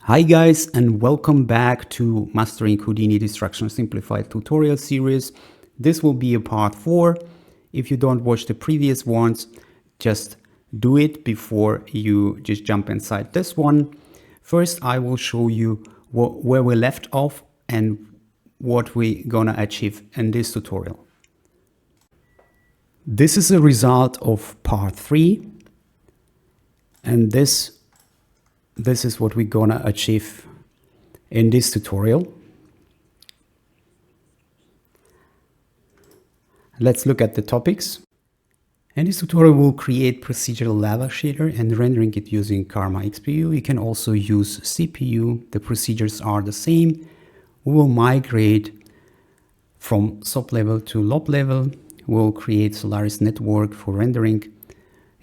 Hi guys, and welcome back to Mastering Houdini Destruction Simplified tutorial series. This will be a part 4. If you don't watch the previous ones, just do it before you just jump inside this one. First, I will show you where we left off and what we're gonna achieve in this tutorial. This is a result of part 3, and this is what we're gonna achieve in this tutorial. Let's look at the topics. In this tutorial, we'll create procedural lava shader and rendering it using Karma XPU. You can also use CPU. The procedures are the same. We will migrate from SOP level to LOP level. We'll create Solaris Network for rendering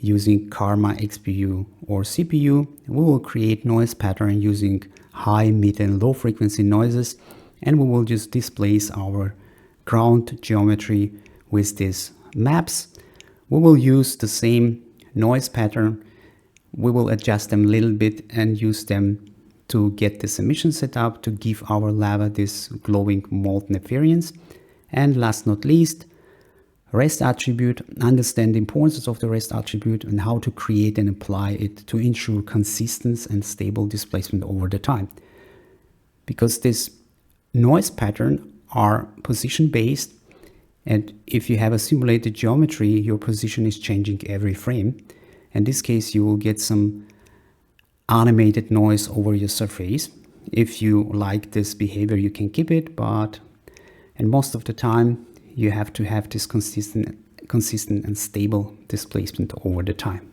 using Karma XPU or CPU. We will create noise pattern using high, mid, and low frequency noises, and we will just displace our ground geometry with these maps. We will use the same noise pattern. We will adjust them a little bit and use them to get this emission setup to give our lava this glowing molten appearance. And last not least, REST attribute, understand the importance of the REST attribute and how to create and apply it to ensure consistent and stable displacement over the time. Because this noise pattern are position based, and if you have a simulated geometry, your position is changing every frame. In this case, you will get some animated noise over your surface. If you like this behavior, you can keep it, but and most of the time, you have to have this consistent and stable displacement over the time.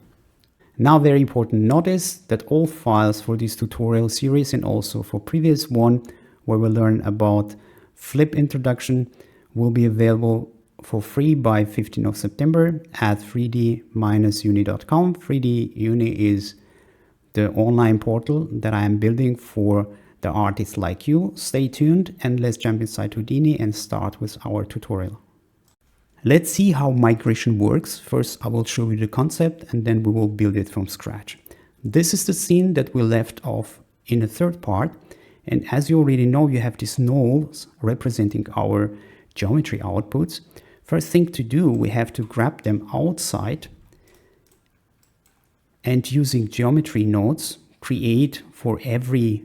Now, very important, notice that all files for this tutorial series and also for previous one where we learn about flip introduction will be available for free by 15th of September at 3d-uni.com. 3D-uni is the online portal that I am building for the artists like you. Stay tuned and let's jump inside Houdini and start with our tutorial. Let's see how migration works. First, I will show you the concept and then we will build it from scratch. This is the scene that we left off in the third part. And as you already know, you have these nulls representing our geometry outputs. First thing to do, we have to grab them outside and using geometry nodes, create for every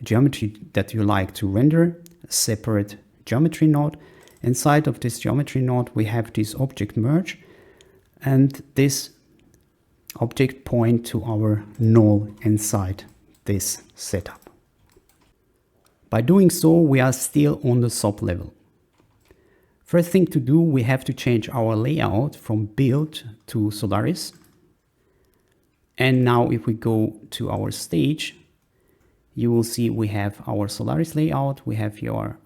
geometry that you like to render a separate geometry node. Inside of this geometry node, we have this object merge, and this object point to our null inside this setup. By doing so, we are still on the SOP level. First thing to do, we have to change our layout from build to Solaris. And now if we go to our stage, you will see we have our Solaris layout, we have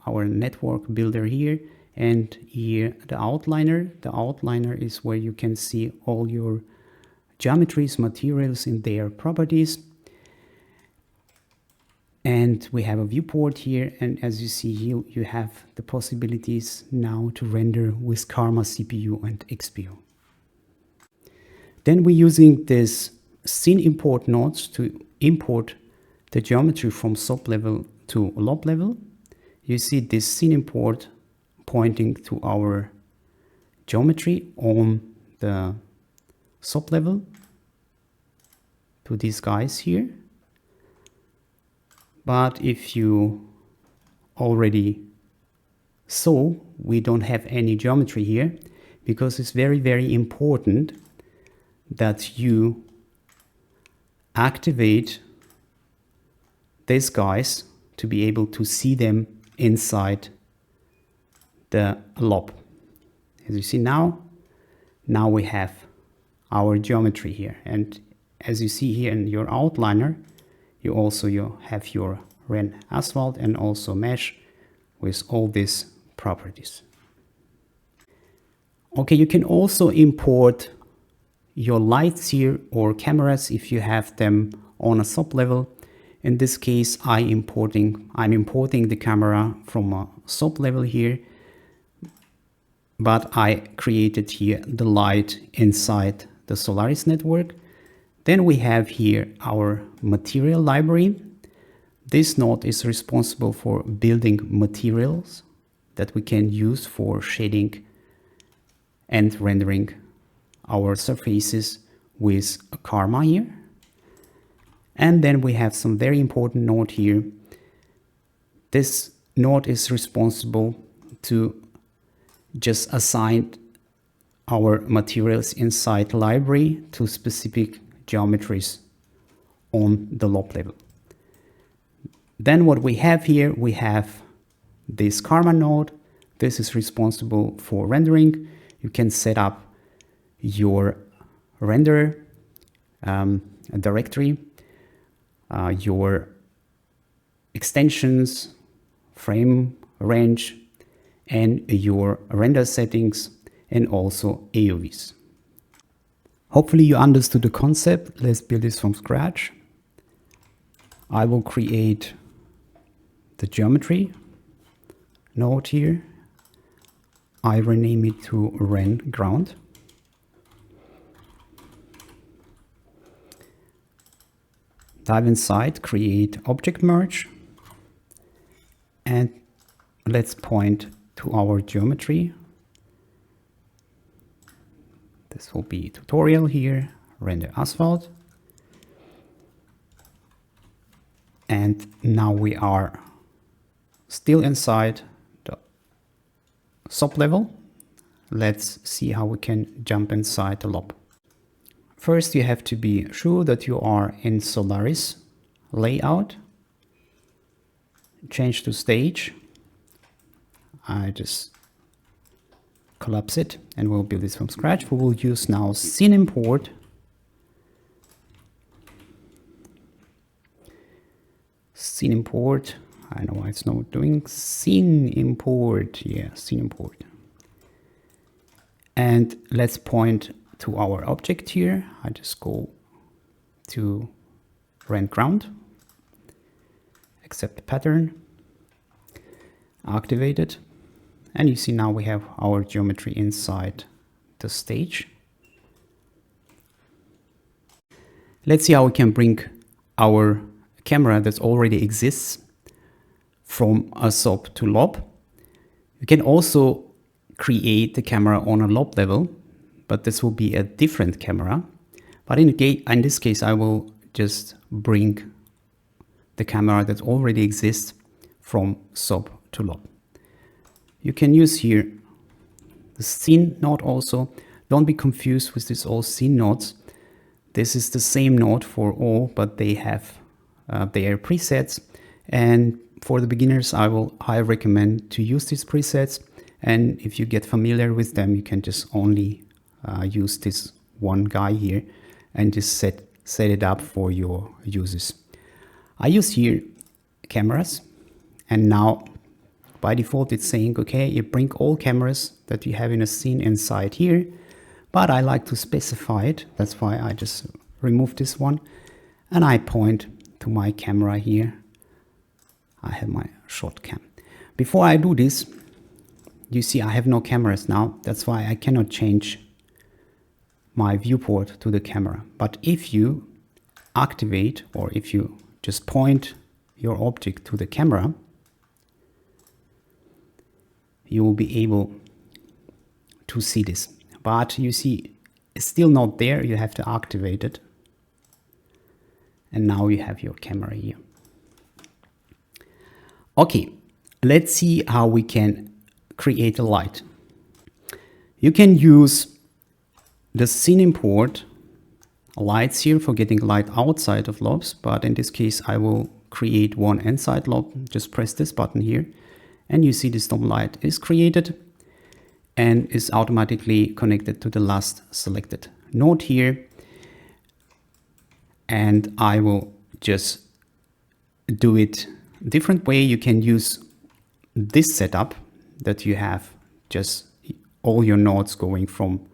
our network builder here, and here the outliner. The outliner is where you can see all your geometries, materials in their properties. And we have a viewport here, and as you see here, you have the possibilities now to render with Karma CPU and XPU. Then we're using this scene import nodes to import the geometry from SOP level to LOP level. You see this scene import pointing to our geometry on the SOP level, to these guys here. But if you already saw, we don't have any geometry here because it's very, very important that you activate these guys to be able to see them inside the LOP. As you see now we have our geometry here. And as you see here in your outliner, you have your ren asphalt and also mesh with all these properties. Okay, you can also import your lights here or cameras if you have them on a SOP level. In this case, I'm importing the camera from a SOP level here, but I created here the light inside the Solaris network. Then we have here our material library. This node is responsible for building materials that we can use for shading and rendering our surfaces with a Karma here. And then we have some very important node here. This node is responsible to just assign our materials inside library to specific geometries on the LOP level. Then what we have here, we have this Karma node. This is responsible for rendering. You can set up your render directory, your extensions, frame range, and your render settings, and also AOVs. Hopefully you understood the concept. Let's build this from scratch. I will create the geometry node here. I rename it to rend ground. Dive inside, create object merge, and let's point to our geometry. This will be tutorial here, render asphalt. And now we are still inside the SOP level. Let's see how we can jump inside the LOP. First, you have to be sure that you are in Solaris layout. Change to stage. I just collapse it and we'll build this from scratch. We will use now scene import. Scene import. I know why it's not doing scene import. Yeah, scene import. And let's point to our object here. I just go to rend ground, accept the pattern, activate it, and you see now we have our geometry inside the stage. Let's see how we can bring our camera that already exists from a SOP to LOP. You can also create the camera on a LOP level, but this will be a different camera. But in this case, I will just bring the camera that already exists from SOP to LOP. You can use here the scene node also. Don't be confused with this all scene nodes. This is the same node for all, but they have their presets. And for the beginners, I recommend to use these presets. And if you get familiar with them, you can just only use this one guy here and just set it up for your uses. I use here cameras, and now by default it's saying, okay, you bring all cameras that you have in a scene inside here, but I like to specify it. That's why I just remove this one and I point to my camera here. I have my short cam. Before I do this, you see I have no cameras now. That's why I cannot change my viewport to the camera. But if you activate, or if you just point your object to the camera, you will be able to see this. But you see, it's still not there. You have to activate it. And now you have your camera here. Okay, let's see how we can create a light. You can use the scene import lights here for getting light outside of LOPs, but in this case I will create one inside LOP. Just press this button here and you see this dome light is created and is automatically connected to the last selected node here. And I will just do it a different way. You can use this setup that you have just all your nodes going from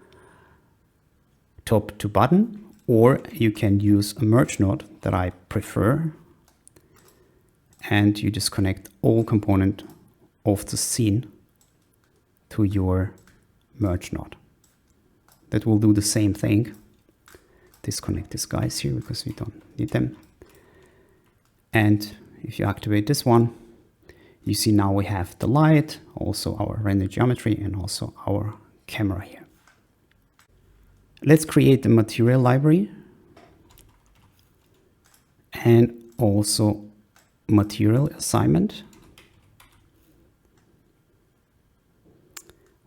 top to bottom, or you can use a merge node that I prefer, and you just connect all component of the scene to your merge node. That will do the same thing. Disconnect these guys here because we don't need them. And if you activate this one, you see now we have the light, also our render geometry, and also our camera here. Let's create the material library and also material assignment.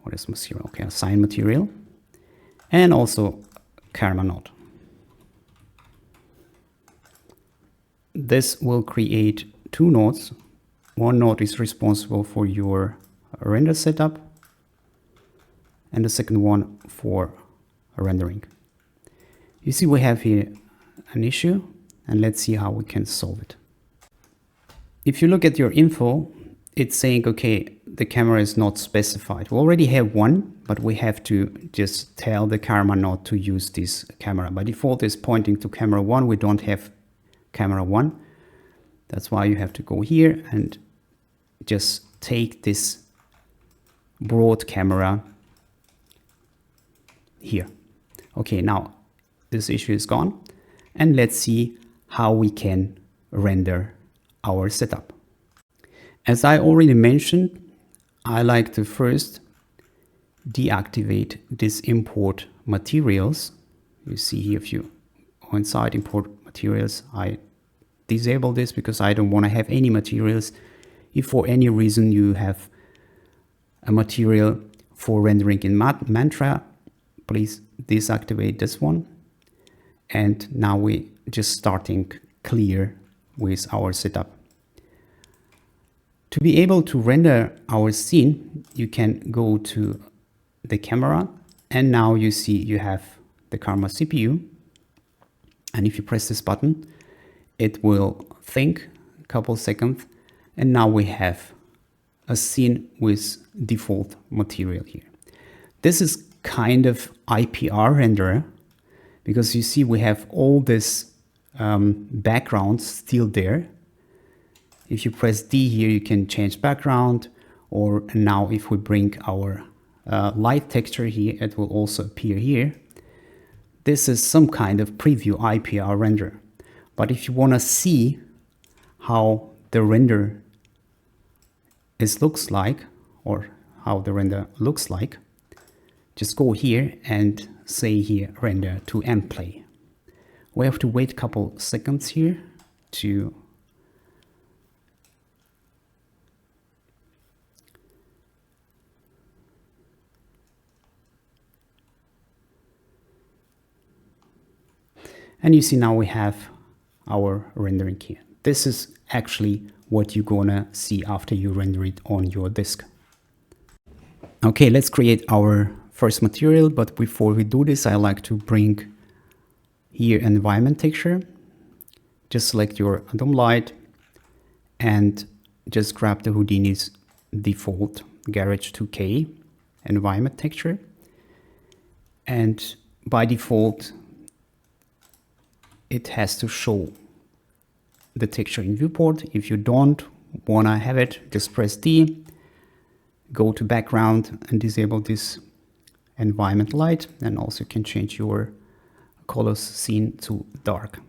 What is material? Okay, assign material, and also Karma node. This will create two nodes. One node is responsible for your render setup, and the second one for rendering. You see we have here an issue, and let's see how we can solve it. If you look at your info, it's saying, okay, the camera is not specified. We already have one, but we have to just tell the Karma node to use this camera. By default, it's pointing to camera 1. We don't have camera 1. That's why you have to go here and just take this broad camera here. Okay, now this issue is gone, and let's see how we can render our setup. As I already mentioned, I like to first deactivate this import materials. You see here, if you go inside import materials, I disable this because I don't want to have any materials. If for any reason you have a material for rendering in Mantra, please deactivate this one. And now we're just starting clear with our setup. To be able to render our scene, you can go to the camera, and now you see you have the Karma CPU. And if you press this button, it will think a couple seconds, and now we have a scene with default material here. This is kind of IPR renderer, because you see we have all this background still there. If you press D here, you can change background, or now if we bring our light texture here, it will also appear here. This is some kind of preview IPR render. But if you want to see how the render looks like, or how the render looks like, just go here and say here render to mplay. We have to wait a couple seconds here to and you see now we have our rendering here. This is actually what you're gonna see after you render it on your disk. Okay, let's create our first material, but before we do this, I like to bring here environment texture. Just select your Atom Light and just grab the Houdini's default Garage 2K environment texture. And by default, it has to show the texture in viewport. If you don't want to have it, just press D, go to background and disable this environment light, and also you can change your colors scene to dark.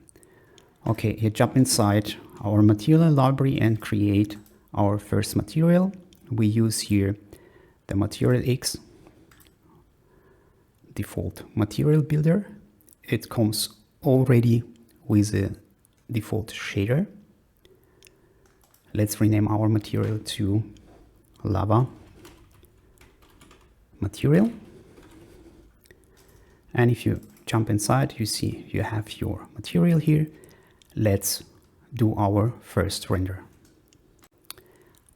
Okay, here jump inside our material library and create our first material. We use here the MaterialX default material builder. It comes already with a default shader. Let's rename our material to lava material. And if you jump inside, you see you have your material here. Let's do our first render.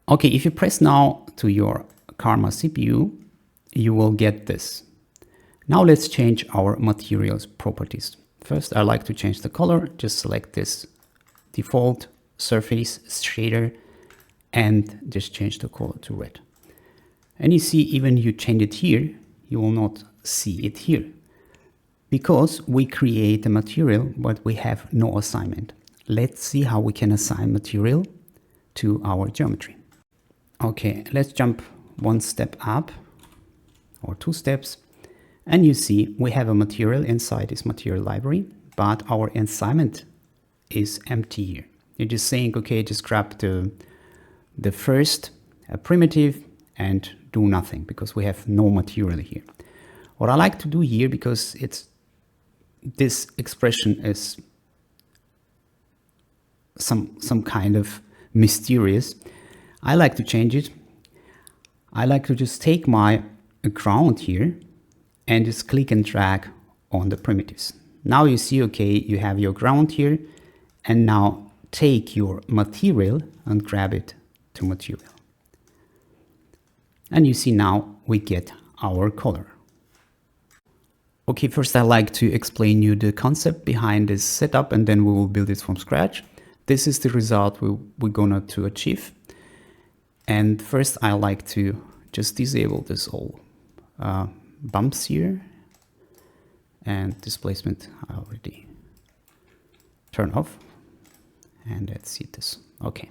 Okay, if you press now to your Karma CPU, you will get this. Now let's change our materials properties. First, I like to change the color. Just select this default surface shader and just change the color to red. And you see, even you change it here, you will not see it here, because we create a material, but we have no assignment. Let's see how we can assign material to our geometry. Okay, let's jump one step up, or two steps. And you see we have a material inside this material library, but our assignment is empty here. You're just saying, okay, just grab the first primitive and do nothing because we have no material here. What I like to do here, because this expression is some kind of mysterious, I like to change it. I like to just take my ground here and just click and drag on the primitives. Now you see, okay, you have your ground here, and now take your material and grab it to material. And you see now we get our color. Okay, first I like to explain you the concept behind this setup, and then we will build it from scratch. This is the result we're gonna to achieve. And first I like to just disable this all bumps here, and displacement I already turn off. And let's see this. Okay.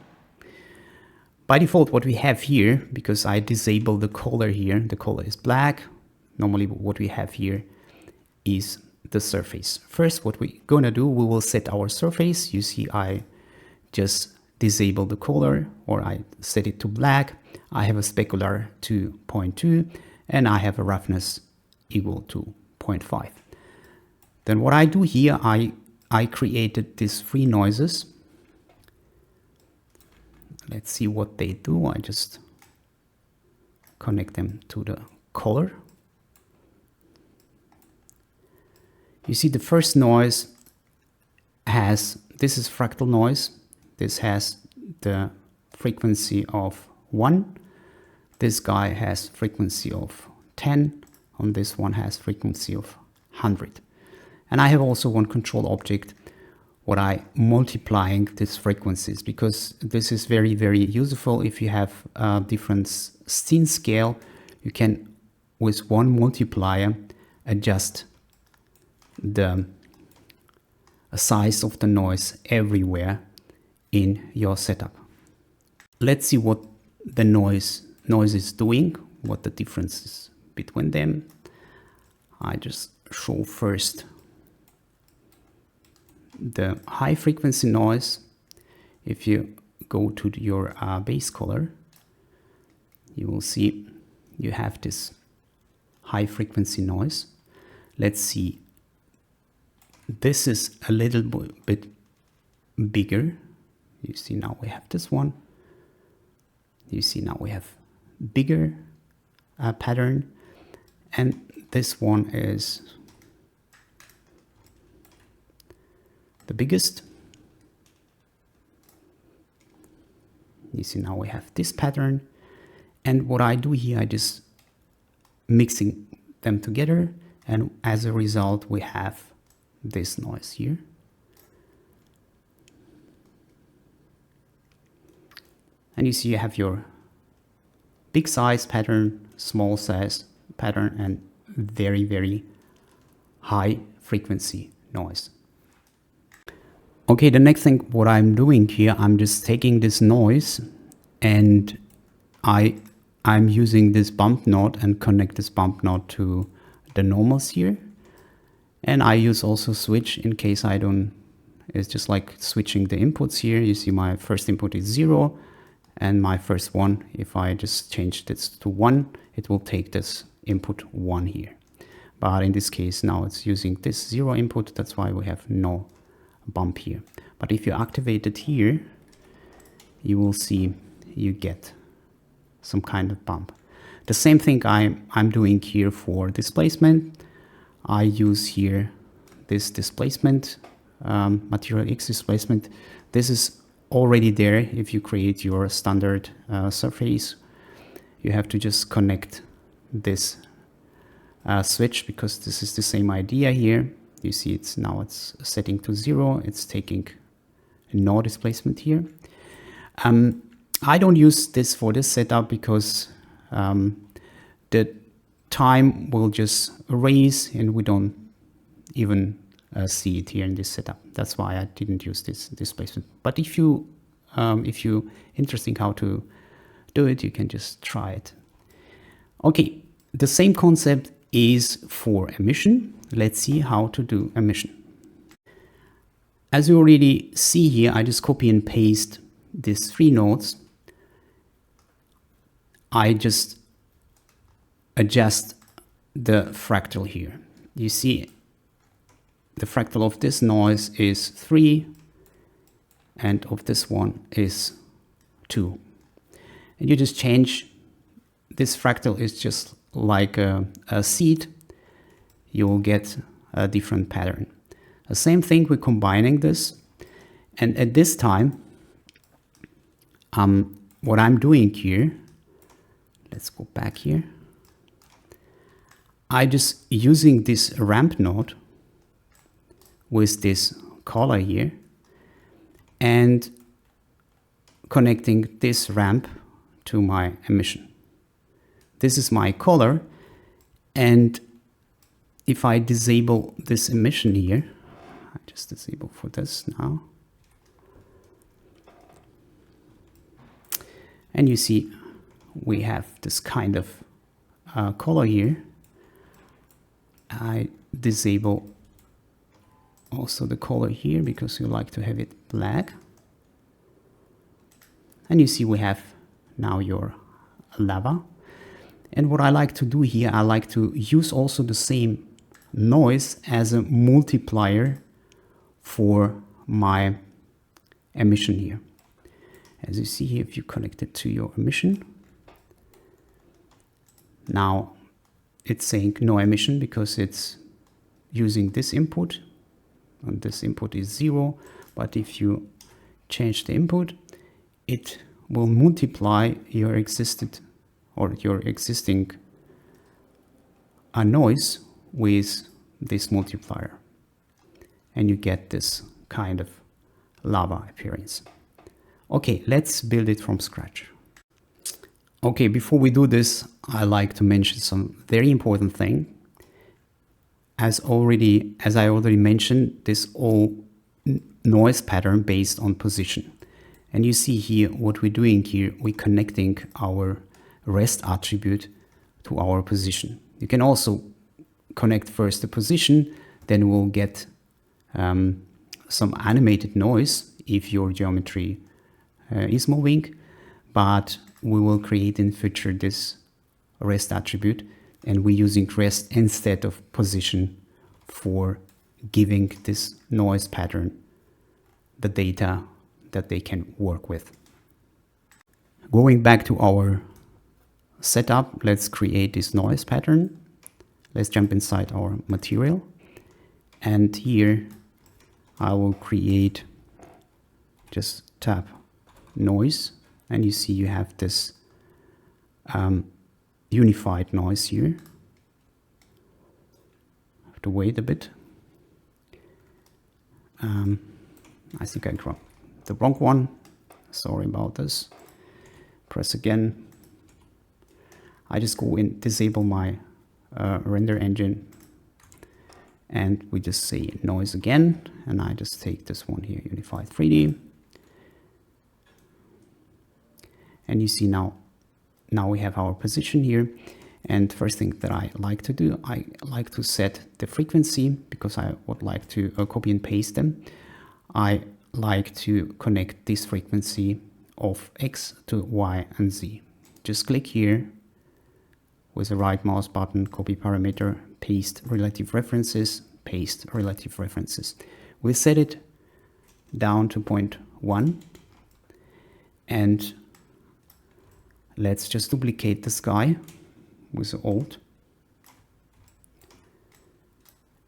By default, what we have here, because I disable the color here, the color is black. Normally what we have here is the surface. First, what we're gonna do, we will set our surface. You see, I just disable the color, or I set it to black. I have a specular to 0.2, and I have a roughness equal to 0.5. Then what I do here, I created these three noises. Let's see what they do. I just connect them to the color. You see the first noise has, this is fractal noise. This has the frequency of 1. This guy has frequency of 10. On this one has frequency of 100. And I have also one control object what I multiplying these frequencies, because this is very, very useful. If you have different scene scale, you can with one multiplier adjust the size of the noise everywhere in your setup. Let's see what the noise is doing, what the difference is between them. I just show first the high frequency noise. If you go to your base color, you will see you have this high frequency noise. Let's see. This is a little bit bigger. You see now we have this one. You see now we have bigger pattern, and this one is the biggest. You see now we have this pattern, and what I do here, I just mixing them together, and as a result we have this noise here. And you see you have your big size pattern, small size pattern, and very, very high frequency noise. Okay, the next thing what I'm doing here, I'm just taking this noise and I'm using this bump node and connect this bump node to the normals here. And I use also switch in case I don't, it's just like switching the inputs here. You see my first input is 0 and my first one, if I just change this to 1, it will take this input 1 here. But in this case now it's using this 0 input, that's why we have no bump here. But if you activate it here, you will see you get some kind of bump. The same thing I'm doing here for displacement. I use here this displacement, MaterialX displacement. This is already there. If you create your standard surface, you have to just connect this switch, because this is the same idea here. You see it's now it's setting to 0. It's taking no displacement here. I don't use this for this setup because the time will just erase and we don't even see it here in this setup. That's why I didn't use this displacement. But if you interested how to do it, you can just try it. Okay, the same concept is for emission. Let's see how to do emission. As you already see here, I just copy and paste these 3 nodes. I just adjust the fractal here. You see the fractal of this noise is 3 and of this one is 2. And you just change, this fractal is just like a seed. You will get a different pattern. The same thing, we're combining this. And at this time, what I'm doing here, let's go back here. I just using this ramp node with this collar here and connecting this ramp to my emission. This is my collar, and if I disable this emission here, I just disable for this now. And you see we have this kind of color here. I disable also the color here because you like to have it black. And you see we have now your lava. And what I like to do here, I like to use also the same noise as a multiplier for my emission here. As you see here, if you connect it to your emission, now it's saying no emission because it's using this input, and this input is 0. But if you change the input, it will multiply your existing noise with this multiplier, and you get this kind of lava appearance. Okay, let's build it from scratch. Okay, before we do this, I like to mention some very important thing. As I already mentioned, this all noise pattern based on position. And you see here what we're doing here, we're connecting our rest attribute to our position. You can also connect first the position, then we'll get some animated noise if your geometry is moving, but we will create in future this rest attribute, and we're using rest instead of position for giving this noise pattern the data that they can work with. Going back to our setup, let's create this noise pattern. Let's jump inside our material, and here I will create, just tap noise, and you see you have this unified noise here. I have to wait a bit. I think I dropped the wrong one. Sorry about this. Press again. I just go in, disable my render engine, and we just say noise again, and I just take this one here, Unified 3D. And you see now we have our position here. And first thing that I like to do, I like to set the frequency because I would like to copy and paste them. I like to connect this frequency of X to Y and Z. Just click here with the right mouse button, copy parameter, paste relative references, paste relative references. We set it down to 0.1, and let's just duplicate the sky with Alt,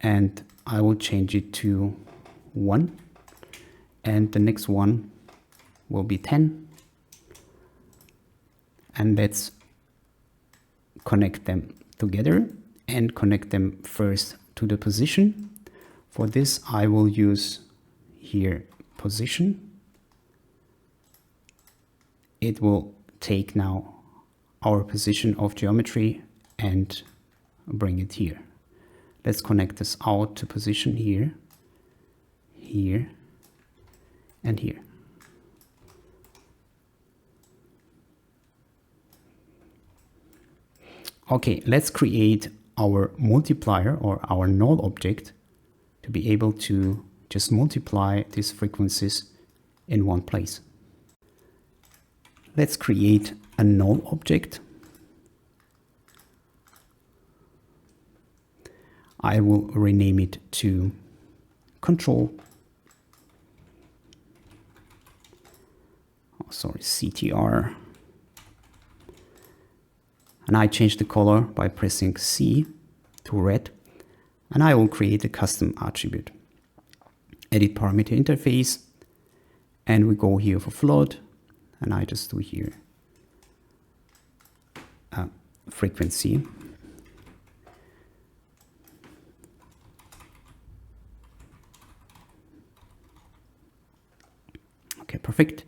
and I will change it to 1, and the next one will be 10, and let's connect them together and connect them first to the position. For this I will use here position. It will take now our position of geometry and bring it here. Let's connect this out to position here, here, and here. Okay, let's create our multiplier or our null object to be able to just multiply these frequencies in one place. Let's create a null object. I will rename it to control, CTR. And I change the color by pressing C to red. And I will create a custom attribute. Edit parameter interface. And we go here for float. And I just do here frequency. Okay, perfect.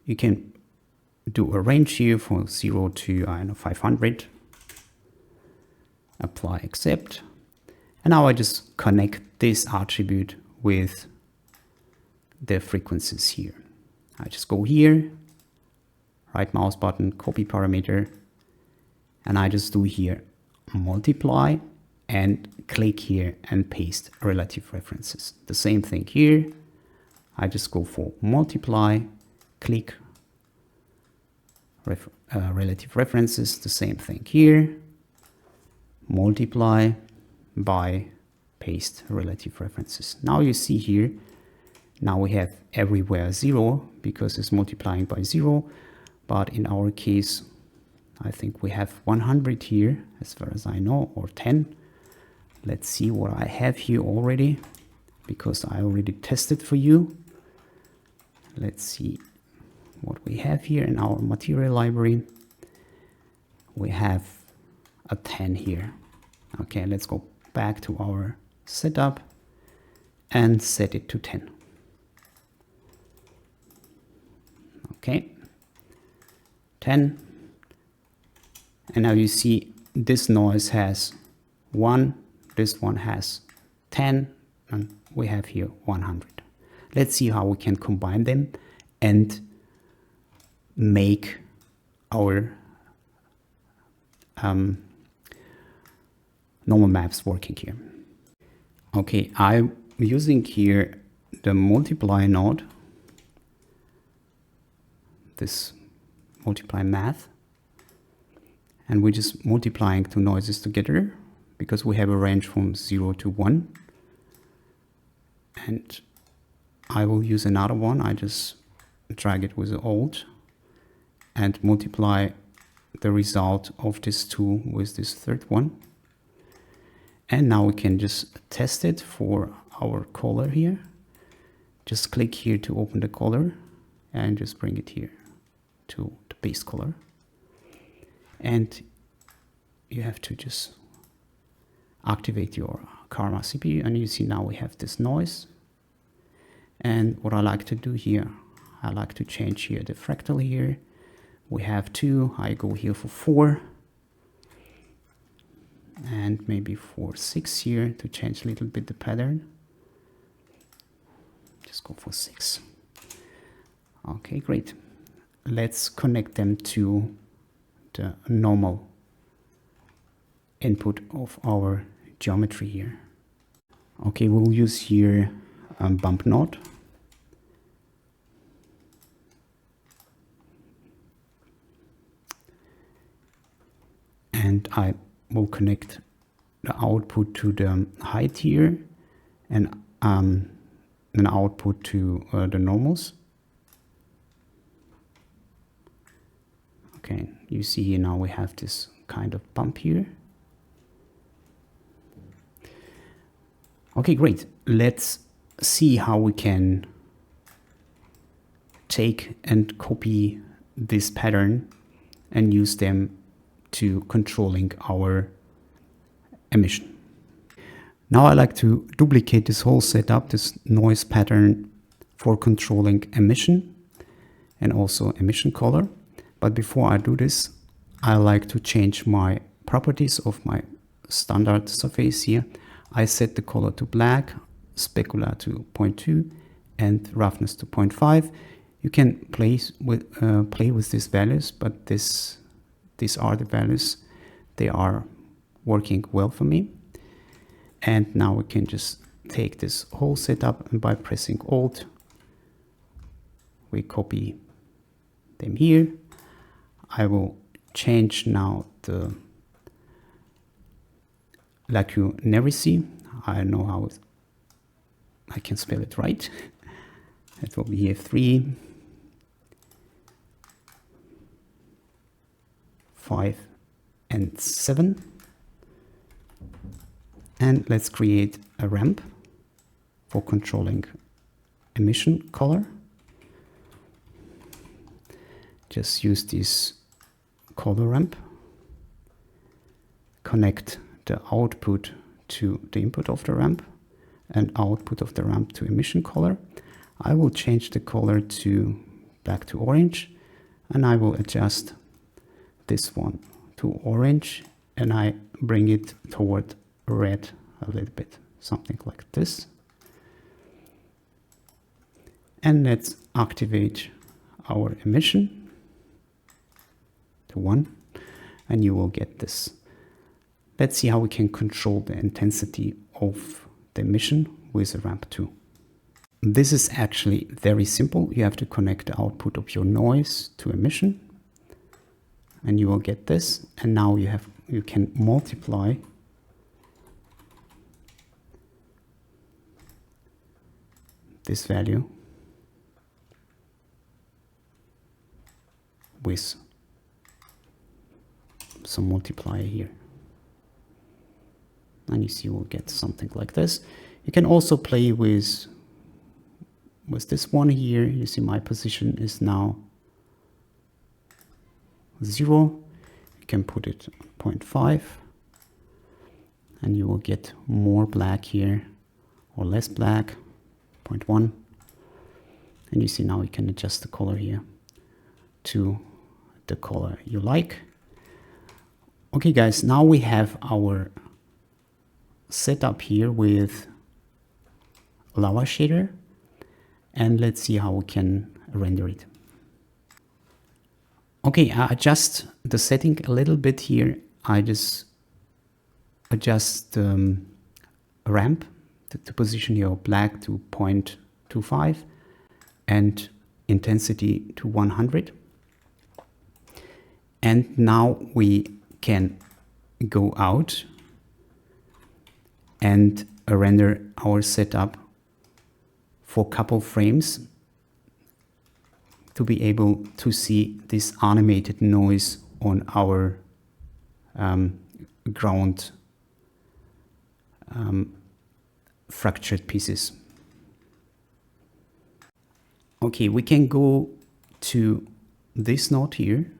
You can do a range here for 0 to 500. Apply accept. And now I just connect this attribute with the frequencies here. I just go here, right mouse button, copy parameter, and I just do here multiply and click here and paste relative references. The same thing here. I just go for multiply, click relative references. The same thing here. Multiply by paste relative references. Now you see here, now we have everywhere 0 because it's multiplying by 0. But in our case, I think we have 100 here as far as I know, or 10. Let's see what I have here already, because I already tested for you. Let's see what we have here in our material library. We have a 10 here. Okay, let's go back to our setup and set it to 10. Okay, 10. And now you see this noise has 1, this one has 10, and we have here 100. Let's see how we can combine them and make our normal maps working here. Okay, I'm using here the multiply node, this multiply math, and we're just multiplying two noises together because we have a range from 0 to 1. And I will use another one. I just drag it with the Alt and multiply the result of this two with this third one. And now we can just test it for our color here. Just click here to open the color and just bring it here to the base color. And you have to just activate your Karma CPU, and you see now we have this noise. And what I like to do here, I like to change here the fractal here. We have 2, I go here for 4. And maybe for 6 here to change a little bit the pattern. Just go for 6. Okay, great. Let's connect them to the normal input of our geometry here. Okay, we'll use here a bump node. And I will connect the output to the height here and an output to the normals. Okay, you see here now we have this kind of bump here. Okay, great. Let's see how we can take and copy this pattern and use them to controlling our emission. Now I like to duplicate this whole setup, this noise pattern for controlling emission and also emission color. But before I do this, I like to change my properties of my standard surface here. I set the color to black, specular to 0.2 and roughness to 0.5. You can play with these values, but these are the values. They are working well for me. And now we can just take this whole setup, and by pressing Alt, we copy them here. I will change now the lacunacy. I don't know how I can spell it right. It will be here 3, 5, and 7. And let's create a ramp for controlling emission color. Just use this color ramp. Connect the output to the input of the ramp and output of the ramp to emission color. I will change the color to back to orange, and I will adjust this one to orange, and I bring it toward red a little bit, something like this. And let's activate our emission to 1, and you will get this. Let's see how we can control the intensity of the emission with a ramp 2. This is actually very simple. You have to connect the output of your noise to emission, and you will get this. And now you can multiply this value with some multiplier here. And you see we'll get something like this. You can also play with this one here. You see my position is now 0. You can put it 0.5, and you will get more black here or less black, 0.1. And you see now you can adjust the color here to the color you like. Okay guys, now we have our setup here with lava shader, and let's see how we can render it. Okay, I adjust the setting a little bit here. I just adjust the ramp, the position here of black to 0.25 and intensity to 100. And now we can go out and render our setup for a couple frames to be able to see this animated noise on our ground fractured pieces. Okay, we can go to this node here.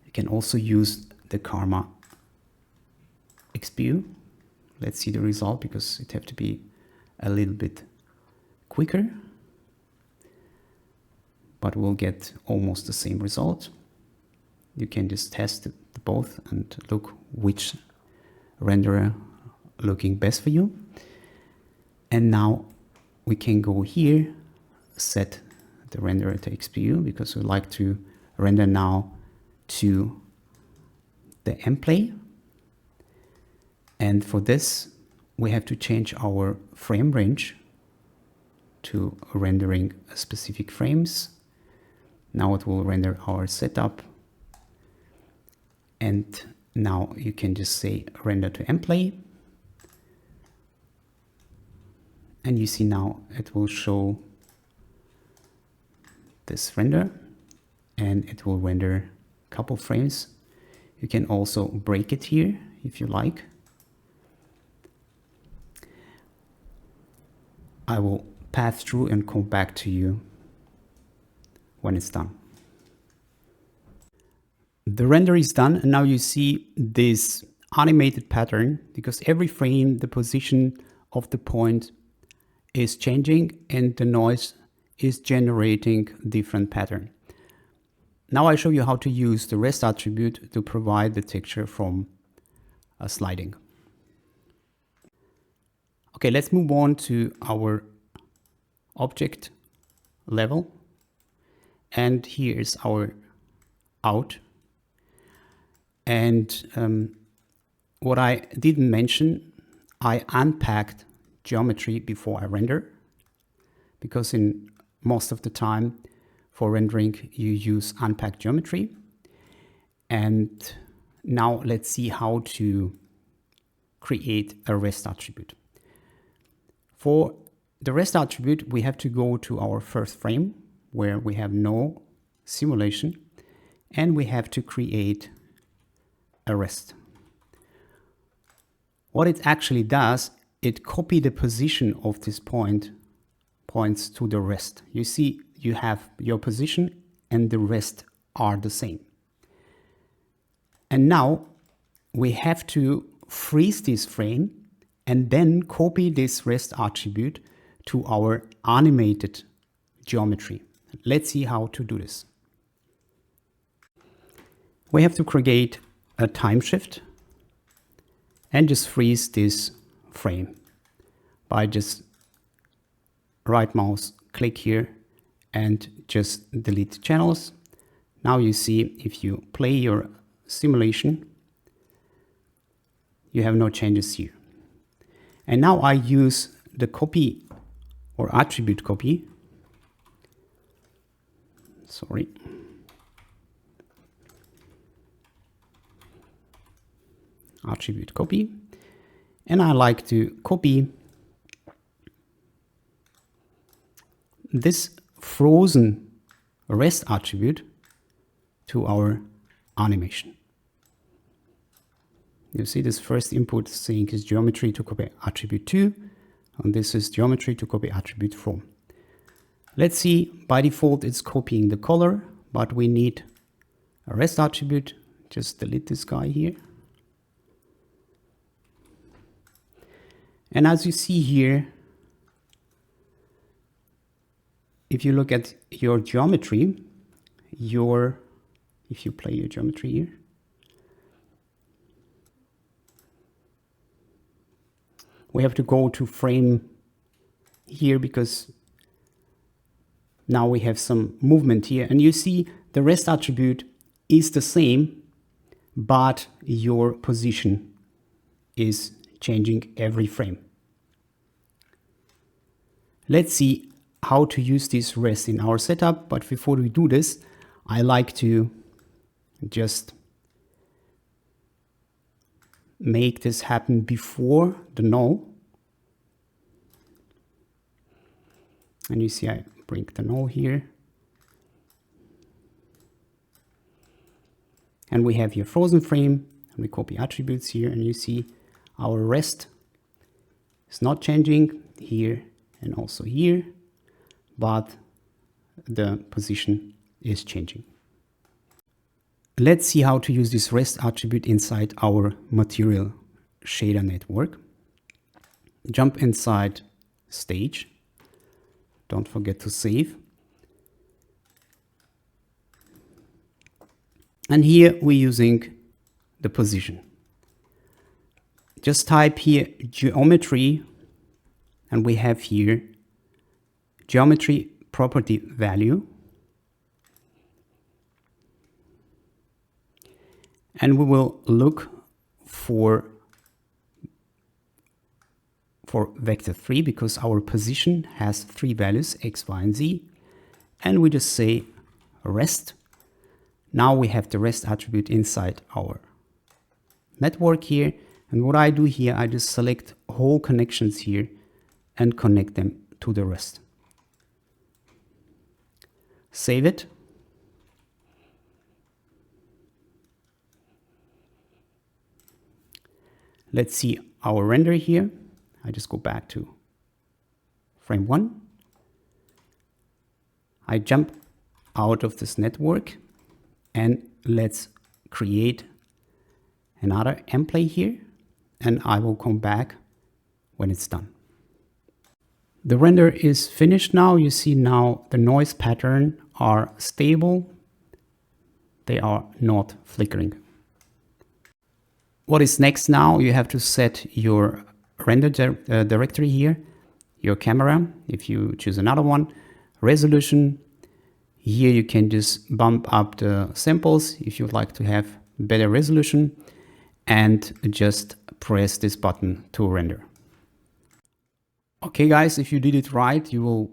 You can also use the Karma XPU. Let's see the result, because it have to be a little bit quicker, but we'll get almost the same result. You can just test both and look which renderer looking best for you. And now we can go here, set the renderer to XPU, because we like to render now to the M-play. And for this, we have to change our frame range to rendering specific frames. Now it will render our setup. And now you can just say render to M-play. And you see now it will show this render, and it will render a couple frames. You can also break it here if you like. I will pass through and come back to you when it's done. The render is done, and now you see this animated pattern, because every frame the position of the point is changing and the noise is generating different pattern. Now I show you how to use the rest attribute to provide the texture from a sliding. Okay, let's move on to our object level. And here's our out. And What I didn't mention, I unpacked geometry before I render, because in most of the time for rendering you use unpacked geometry. And now let's see how to create a rest attribute. For the rest attribute, we have to go to our first frame where we have no simulation, and we have to create a rest. What it actually does, it copies the position of this points to the rest. You see, you have your position and the rest are the same. And now we have to freeze this frame and then copy this rest attribute to our animated geometry. Let's see how to do this. We have to create a time shift and just freeze this frame by just right mouse click here and just delete channels. Now you see, if you play your simulation, you have no changes here. And now I use the copy or attribute copy. Sorry. Attribute copy. And I like to copy this frozen rest attribute to our animation. You see this first input saying is geometry to copy attribute to, and this is geometry to copy attribute from. Let's see, by default it's copying the color, but we need a rest attribute. Just delete this guy here. And as you see here, if you look at your geometry, if you play your geometry here, we have to go to frame here because now we have some movement here, and you see the rest attribute is the same, but your position is changing every frame. Let's see how to use this rest in our setup, but before we do this, I like to just make this happen before the null. And you see I bring the null here. And we have here frozen frame, and we copy attributes here, and you see our rest is not changing here and also here, but the position is changing. Let's see how to use this rest attribute inside our material shader network. Jump inside stage. Don't forget to save. And here we're using the position. Just type here geometry, and we have here geometry property value. And we will look for vector 3 because our position has 3 values, x, y, and z. And we just say rest. Now we have the rest attribute inside our network here. And what I do here, I just select whole connections here and connect them to the rest. Save it. Let's see our render here. I just go back to frame 1. I jump out of this network and let's create another mplay here, and I will come back when it's done. The render is finished now. You see now the noise pattern are stable. They are not flickering. What is next now? You have to set your render directory here, your camera, if you choose another one, resolution. Here you can just bump up the samples if you'd like to have better resolution. and just press this button to render. Okay guys, if you did it right, you will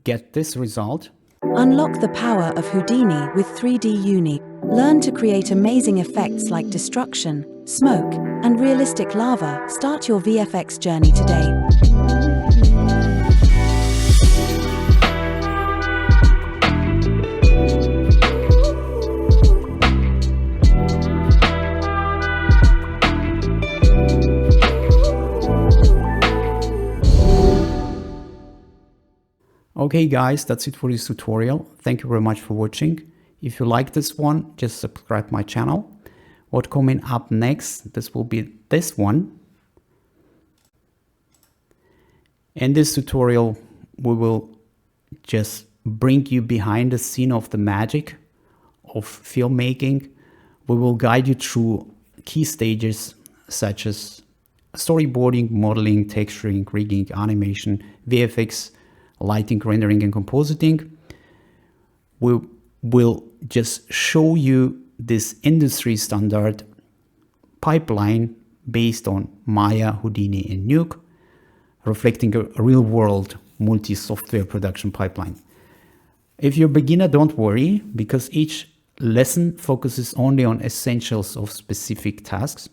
get this result. Unlock the power of Houdini with 3D Uni. Learn to create amazing effects like destruction, smoke, and realistic lava. Start your VFX journey today. Okay guys, that's it for this tutorial. Thank you very much for watching. If you like this one, just subscribe my channel. What coming up next, this will be this one. In this tutorial, we will just bring you behind the scene of the magic of filmmaking. We will guide you through key stages such as storyboarding, modeling, texturing, rigging, animation, VFX, lighting, rendering, and compositing. We will just show you this industry standard pipeline based on Maya, Houdini, and Nuke, reflecting a real-world multi-software production pipeline. If you're a beginner, don't worry, because each lesson focuses only on essentials of specific tasks,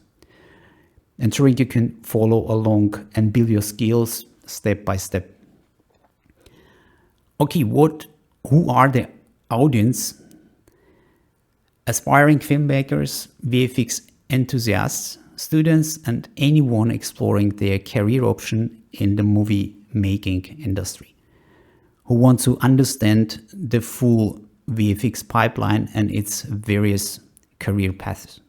ensuring you can follow along and build your skills step by step. Okay, who are the audience? Aspiring filmmakers, VFX enthusiasts, students, and anyone exploring their career option in the movie making industry, who want to understand the full VFX pipeline and its various career paths.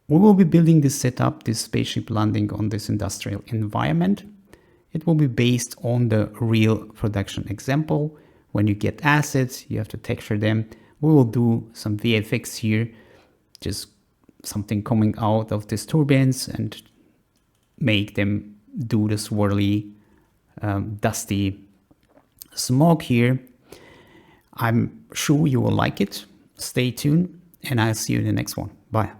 We will be building this setup, this spaceship landing on this industrial environment. It will be based on the real production example. When you get assets, you have to texture them. We will do some VFX here, just something coming out of these turbines and make them do the swirly, dusty smoke here. I'm sure you will like it. Stay tuned and I'll see you in the next one. Bye.